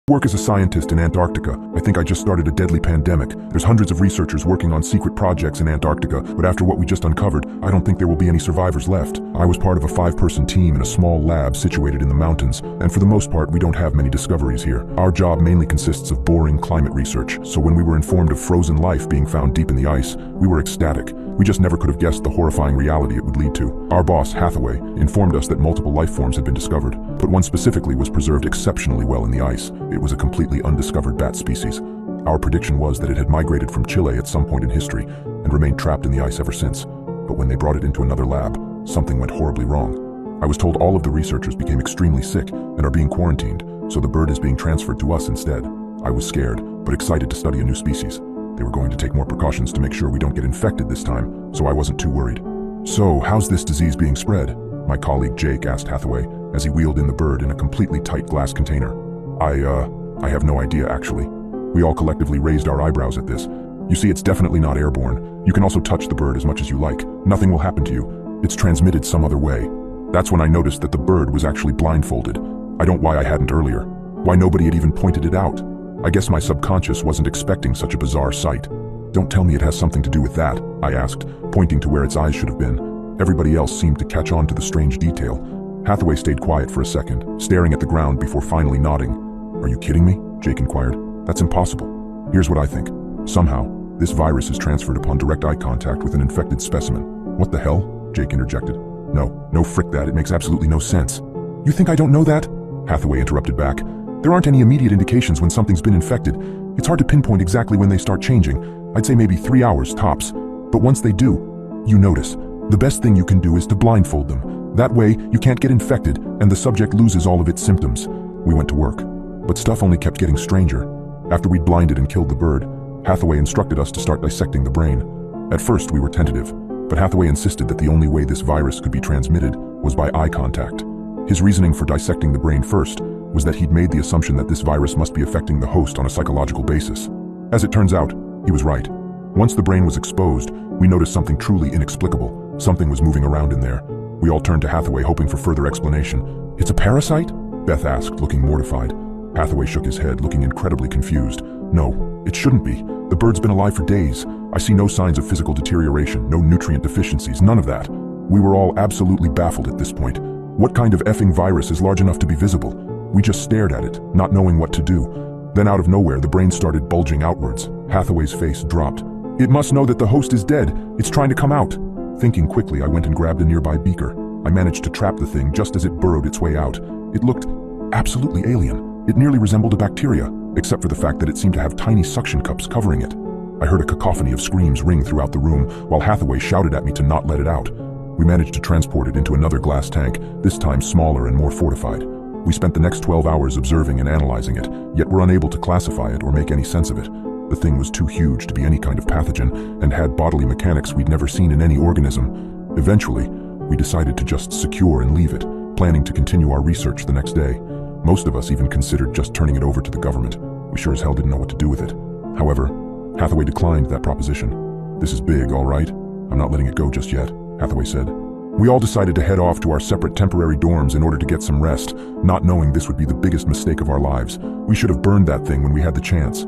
Work as a scientist in Antarctica. I think I just started a deadly pandemic. There's hundreds of researchers working on secret projects in Antarctica, but after what we just uncovered, I don't think there will be any survivors left. I was part of a 5-person team in a small lab situated in the mountains, and for the most part, we don't have many discoveries here. Our job mainly consists of boring climate research, so when we were informed of frozen life being found deep in the ice, we were ecstatic. We just never could have guessed the horrifying reality it would lead to. Our boss, Hathaway, informed us that multiple life forms had been discovered, but one specifically was preserved exceptionally well in the ice. It was a completely undiscovered bat species. Our prediction was that it had migrated from Chile at some point in history and remained trapped in the ice ever since. But when they brought it into another lab, something went horribly wrong. I was told all of the researchers became extremely sick and are being quarantined, so the bird is being transferred to us instead. I was scared, but excited to study a new species. They were going to take more precautions to make sure we don't get infected this time, so I wasn't too worried. "So, how's this disease being spread?" my colleague Jake asked Hathaway as he wheeled in the bird in a completely tight glass container. I have no idea, actually. We all collectively raised our eyebrows at this. "You see, it's definitely not airborne. You can also touch the bird as much as you like. Nothing will happen to you. It's transmitted some other way." That's when I noticed that the bird was actually blindfolded. I don't know why I hadn't earlier. Why nobody had even pointed it out. I guess my subconscious wasn't expecting such a bizarre sight. "Don't tell me it has something to do with that," I asked, pointing to where its eyes should have been. Everybody else seemed to catch on to the strange detail. Hathaway stayed quiet for a second, staring at the ground before finally nodding. "Are you kidding me?" Jake inquired. "That's impossible. Here's what I think. Somehow, this virus is transferred upon direct eye contact with an infected specimen." "What the hell?" Jake interjected. No, frick that. It makes absolutely no sense." "You think I don't know that?" Hathaway interrupted back. "There aren't any immediate indications when something's been infected. It's hard to pinpoint exactly when they start changing. I'd say maybe 3 hours tops. But once they do, you notice. The best thing you can do is to blindfold them. That way, you can't get infected, and the subject loses all of its symptoms." We went to work. But stuff only kept getting stranger. After we'd blinded and killed the bird, Hathaway instructed us to start dissecting the brain. At first, we were tentative, but Hathaway insisted that the only way this virus could be transmitted was by eye contact. His reasoning for dissecting the brain first was that he'd made the assumption that this virus must be affecting the host on a psychological basis. As it turns out, he was right. Once the brain was exposed, we noticed something truly inexplicable. Something was moving around in there. We all turned to Hathaway, hoping for further explanation. "It's a parasite?" Beth asked, looking mortified. Hathaway shook his head, looking incredibly confused. "No, it shouldn't be. The bird's been alive for days. I see no signs of physical deterioration, no nutrient deficiencies, none of that." We were all absolutely baffled at this point. What kind of effing virus is large enough to be visible? We just stared at it, not knowing what to do. Then out of nowhere, the brain started bulging outwards. Hathaway's face dropped. "It must know that the host is dead. It's trying to come out." Thinking quickly, I went and grabbed a nearby beaker. I managed to trap the thing just as it burrowed its way out. It looked absolutely alien. It nearly resembled a bacteria, except for the fact that it seemed to have tiny suction cups covering it. I heard a cacophony of screams ring throughout the room, while Hathaway shouted at me to not let it out. We managed to transport it into another glass tank, this time smaller and more fortified. We spent the next 12 hours observing and analyzing it, yet were unable to classify it or make any sense of it. The thing was too huge to be any kind of pathogen, and had bodily mechanics we'd never seen in any organism. Eventually, we decided to just secure and leave it, planning to continue our research the next day. Most of us even considered just turning it over to the government. We sure as hell didn't know what to do with it. However, Hathaway declined that proposition. "This is big, all right? I'm not letting it go just yet," Hathaway said. We all decided to head off to our separate temporary dorms in order to get some rest, not knowing this would be the biggest mistake of our lives. We should have burned that thing when we had the chance.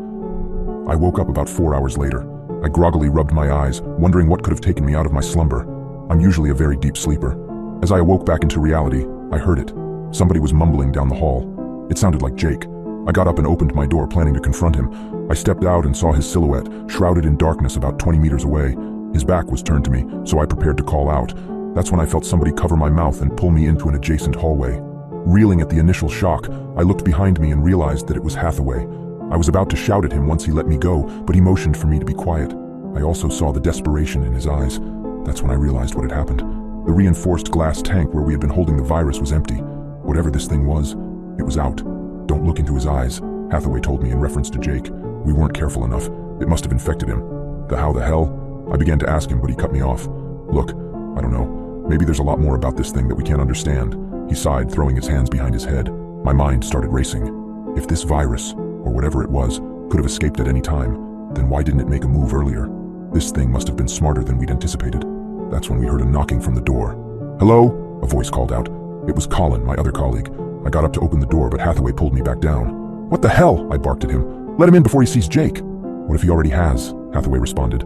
I woke up about 4 hours later. I groggily rubbed my eyes, wondering what could have taken me out of my slumber. I'm usually a very deep sleeper. As I awoke back into reality, I heard it. Somebody was mumbling down the hall. It sounded like Jake. I got up and opened my door, planning to confront him. I stepped out and saw his silhouette, shrouded in darkness about 20 meters away. His back was turned to me, so I prepared to call out. That's when I felt somebody cover my mouth and pull me into an adjacent hallway. Reeling at the initial shock, I looked behind me and realized that it was Hathaway. I was about to shout at him once he let me go, but he motioned for me to be quiet. I also saw the desperation in his eyes. That's when I realized what had happened. The reinforced glass tank where we had been holding the virus was empty. Whatever this thing was, it was out. "Don't look into his eyes," Hathaway told me in reference to Jake. "We weren't careful enough. It must have infected him." How the hell? I began to ask him, but he cut me off. "Look, I don't know. Maybe there's a lot more about this thing that we can't understand." He sighed, throwing his hands behind his head. My mind started racing. If this virus, or whatever it was, could have escaped at any time, then why didn't it make a move earlier? This thing must have been smarter than we'd anticipated. That's when we heard a knocking from the door. "Hello?" a voice called out. It was Colin, my other colleague. I got up to open the door, but Hathaway pulled me back down. What the hell? I barked at him. Let him in before he sees Jake. What if he already has? Hathaway responded.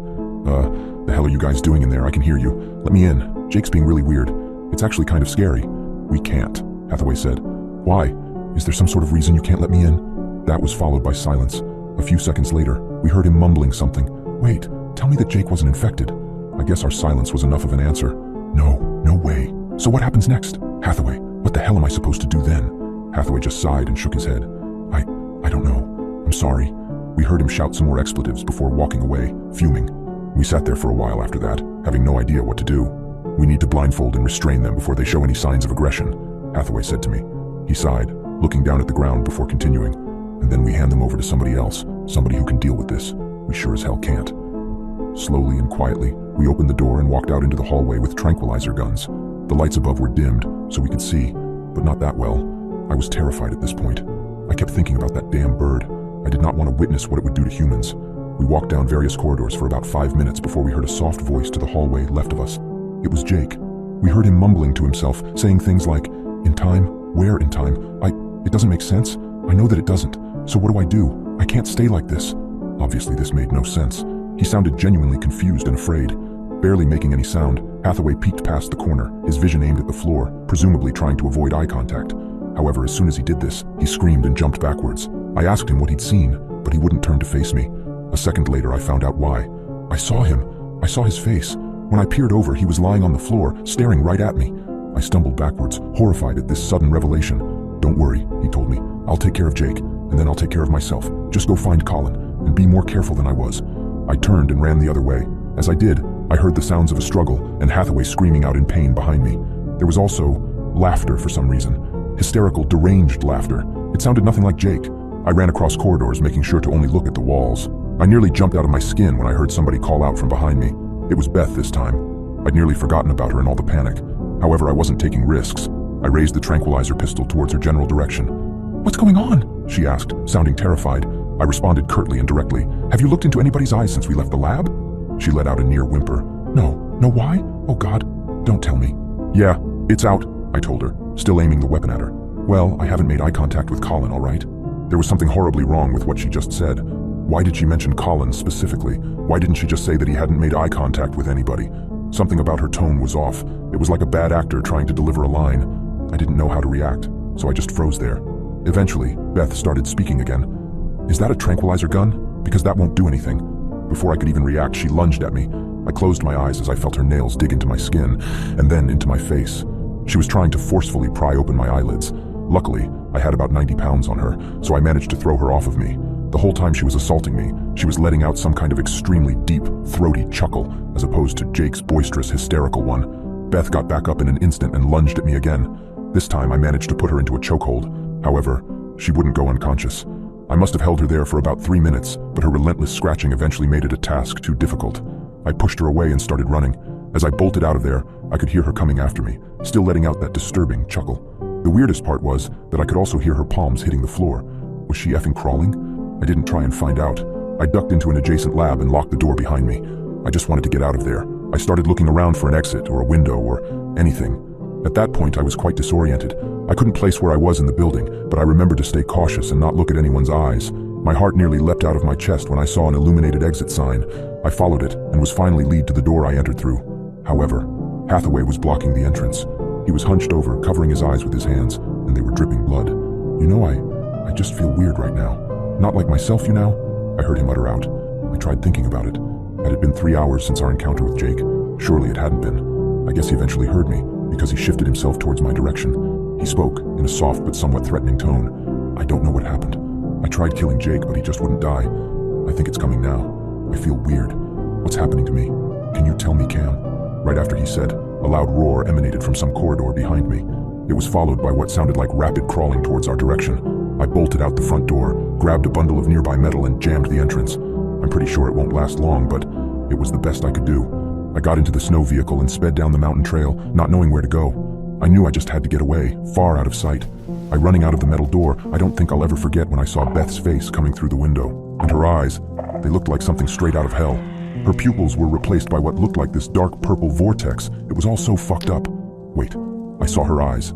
The hell are you guys doing in there? I can hear you. Let me in. Jake's being really weird. It's actually kind of scary. We can't, Hathaway said. Why? Is there some sort of reason you can't let me in? That was followed by silence. A few seconds later, we heard him mumbling something. Wait, tell me that Jake wasn't infected. I guess our silence was enough of an answer. No way. So what happens next? Hathaway, what the hell am I supposed to do then? Hathaway just sighed and shook his head. I don't know. I'm sorry. We heard him shout some more expletives before walking away, fuming. We sat there for a while after that, having no idea what to do. We need to blindfold and restrain them before they show any signs of aggression, Hathaway said to me. He sighed, looking down at the ground before continuing. And then we hand them over to somebody else, somebody who can deal with this. We sure as hell can't. Slowly and quietly, we opened the door and walked out into the hallway with tranquilizer guns. The lights above were dimmed, so we could see, but not that well. I was terrified at this point. I kept thinking about that damn bird. I did not want to witness what it would do to humans. We walked down various corridors for about 5 minutes before we heard a soft voice to the hallway left of us. It was Jake. We heard him mumbling to himself, saying things like, "In time? Where in time? It doesn't make sense. I know that it doesn't. So what do I do? I can't stay like this." Obviously this made no sense. He sounded genuinely confused and afraid. Barely making any sound, Hathaway peeked past the corner, his vision aimed at the floor, presumably trying to avoid eye contact. However, as soon as he did this, he screamed and jumped backwards. I asked him what he'd seen, but he wouldn't turn to face me. A second later, I found out why. I saw him. I saw his face. When I peered over, he was lying on the floor, staring right at me. I stumbled backwards, horrified at this sudden revelation. "Don't worry," he told me. "I'll take care of Jake, and then I'll take care of myself. Just go find Colin, and be more careful than I was." I turned and ran the other way. As I did, I heard the sounds of a struggle and Hathaway screaming out in pain behind me. There was also laughter for some reason. Hysterical, deranged laughter. It sounded nothing like Jake. I ran across corridors, making sure to only look at the walls. I nearly jumped out of my skin when I heard somebody call out from behind me. It was Beth this time. I'd nearly forgotten about her in all the panic. However, I wasn't taking risks. I raised the tranquilizer pistol towards her general direction. "What's going on?" she asked, sounding terrified. I responded curtly and directly. "Have you looked into anybody's eyes since we left the lab?" She let out a near whimper. No, why? Oh God, don't tell me." "Yeah, it's out," I told her, still aiming the weapon at her. "Well, I haven't made eye contact with Colin, all right?" There was something horribly wrong with what she just said. Why did she mention Colin specifically? Why didn't she just say that he hadn't made eye contact with anybody? Something about her tone was off. It was like a bad actor trying to deliver a line. I didn't know how to react, so I just froze there. Eventually, Beth started speaking again. "Is that a tranquilizer gun? Because that won't do anything." Before I could even react, she lunged at me. I closed my eyes as I felt her nails dig into my skin, and then into my face. She was trying to forcefully pry open my eyelids. Luckily, I had about 90 pounds on her, so I managed to throw her off of me. The whole time she was assaulting me, she was letting out some kind of extremely deep, throaty chuckle, as opposed to Jake's boisterous, hysterical one. Beth got back up in an instant and lunged at me again. This time I managed to put her into a chokehold. However, she wouldn't go unconscious. I must have held her there for about 3 minutes, but her relentless scratching eventually made it a task too difficult. I pushed her away and started running. As I bolted out of there, I could hear her coming after me, still letting out that disturbing chuckle. The weirdest part was that I could also hear her palms hitting the floor. Was she effing crawling? I didn't try and find out. I ducked into an adjacent lab and locked the door behind me. I just wanted to get out of there. I started looking around for an exit or a window or anything. At that point, I was quite disoriented. I couldn't place where I was in the building, but I remembered to stay cautious and not look at anyone's eyes. My heart nearly leapt out of my chest when I saw an illuminated exit sign. I followed it and was finally led to the door I entered through. However, Hathaway was blocking the entrance. He was hunched over, covering his eyes with his hands, and they were dripping blood. "You know, I just feel weird right now. Not like myself, you know?" I heard him mutter out. I tried thinking about it. Had it been 3 hours since our encounter with Jake? Surely it hadn't been. I guess he eventually heard me, because he shifted himself towards my direction. He spoke, in a soft but somewhat threatening tone. "I don't know what happened. I tried killing Jake, but he just wouldn't die. I think it's coming now. I feel weird. What's happening to me? Can you tell me, Cam?" Right after he said, a loud roar emanated from some corridor behind me. It was followed by what sounded like rapid crawling towards our direction. I bolted out the front door, grabbed a bundle of nearby metal and jammed the entrance. I'm pretty sure it won't last long, but it was the best I could do. I got into the snow vehicle and sped down the mountain trail, not knowing where to go. I knew I just had to get away, far out of sight. By running out of the metal door, I don't think I'll ever forget when I saw Beth's face coming through the window. And her eyes, they looked like something straight out of hell. Her pupils were replaced by what looked like this dark purple vortex. It was all so fucked up. Wait, I saw her eyes.